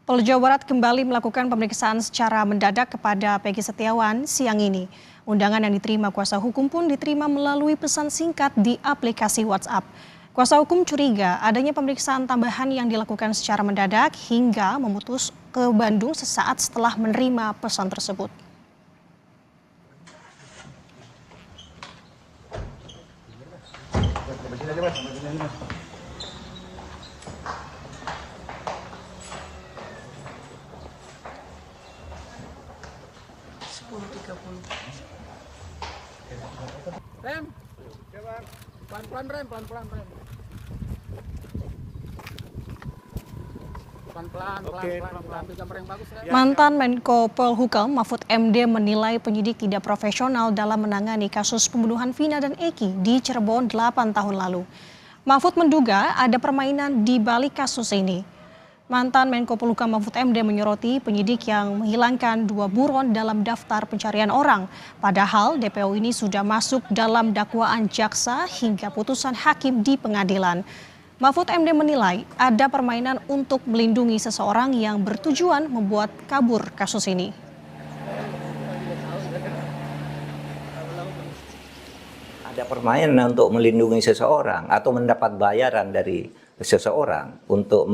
Polda Jawa Barat kembali melakukan pemeriksaan secara mendadak kepada Peggy Setiawan siang ini. Undangan yang diterima kuasa hukum pun diterima melalui pesan singkat di aplikasi WhatsApp. Kuasa hukum curiga adanya pemeriksaan tambahan yang dilakukan secara mendadak hingga memutus ke Bandung sesaat setelah menerima pesan tersebut. Rem, pelan-pelan rem, pelan-pelan rem. Mantan Menko Polhukam Mahfud MD menilai penyidik tidak profesional dalam menangani kasus pembunuhan Vina dan Eki di Cirebon 8 tahun lalu. Mahfud menduga ada permainan di balik kasus ini. Mantan Menko Polhukam Mahfud MD menyoroti penyidik yang menghilangkan 2 buron dalam daftar pencarian orang. Padahal DPO ini sudah masuk dalam dakwaan jaksa hingga putusan hakim di pengadilan. Mahfud MD menilai ada permainan untuk melindungi seseorang yang bertujuan membuat kabur kasus ini. Ada permainan untuk melindungi seseorang atau mendapat bayaran dari seseorang untuk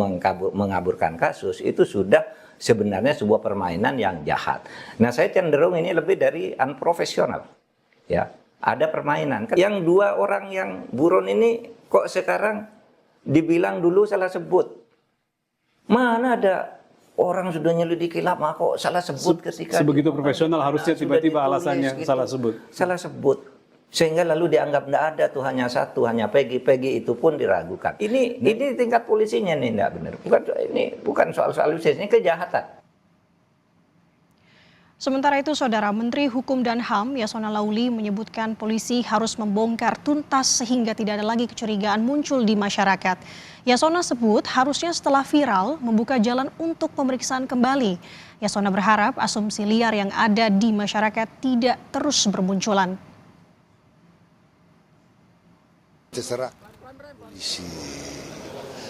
mengaburkan kasus, itu sudah sebenarnya sebuah permainan yang jahat. Nah, saya cenderung ini lebih dari unprofesional. Ya, ada permainan. Yang 2 orang yang buron ini kok sekarang dibilang dulu salah sebut. Mana ada orang sudah nyelidiki lama kok salah sebut ketika sebegitu profesional harusnya tiba-tiba alasannya gitu, salah sebut. Salah sebut. Sehingga lalu dianggap tidak ada tuh, hanya satu, hanya Peggy itu pun diragukan. Ini tingkat polisinya nih tidak benar. Bukan soal ini kejahatan. Sementara itu, Saudara Menteri Hukum dan HAM Yasona Lauli menyebutkan polisi harus membongkar tuntas sehingga tidak ada lagi kecurigaan muncul di masyarakat. Yasona sebut harusnya setelah viral membuka jalan untuk pemeriksaan kembali. Yasona berharap asumsi liar yang ada di masyarakat tidak terus bermunculan. Terserah polisi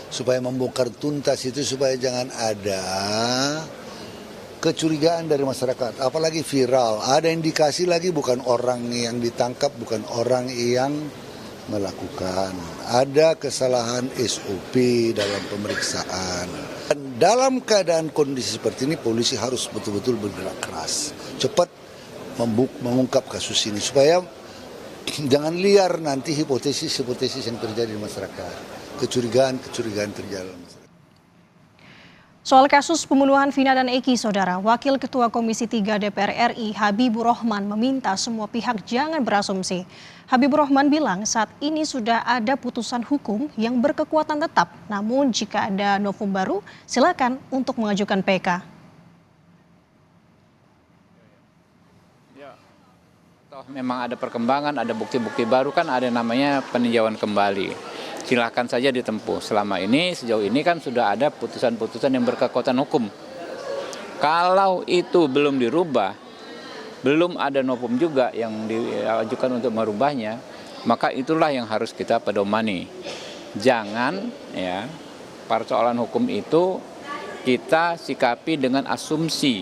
supaya membongkar tuntas itu, supaya jangan ada kecurigaan dari masyarakat, apalagi viral. Ada indikasi lagi bukan orang yang ditangkap, bukan orang yang melakukan. Ada kesalahan SOP dalam pemeriksaan. Dan dalam keadaan kondisi seperti ini, polisi harus betul-betul bergerak keras, cepat mengungkap kasus ini supaya jangan liar nanti hipotesis-hipotesis yang terjadi di masyarakat. Kecurigaan terjadi di masyarakat. Soal kasus pembunuhan Vina dan Eki, Saudara, Wakil Ketua Komisi 3 DPR RI Habibur Rahman meminta semua pihak jangan berasumsi. Habibur Rahman bilang saat ini sudah ada putusan hukum yang berkekuatan tetap. Namun jika ada novum baru, silakan untuk mengajukan PK. Ya, toh memang ada perkembangan, ada bukti-bukti baru, kan ada namanya peninjauan kembali. Silahkan saja ditempuh. Selama ini, sejauh ini kan sudah ada putusan-putusan yang berkekuatan hukum. Kalau itu belum dirubah, belum ada novum juga yang diajukan untuk merubahnya, maka itulah yang harus kita pedomani. Jangan ya, persoalan hukum itu kita sikapi dengan asumsi.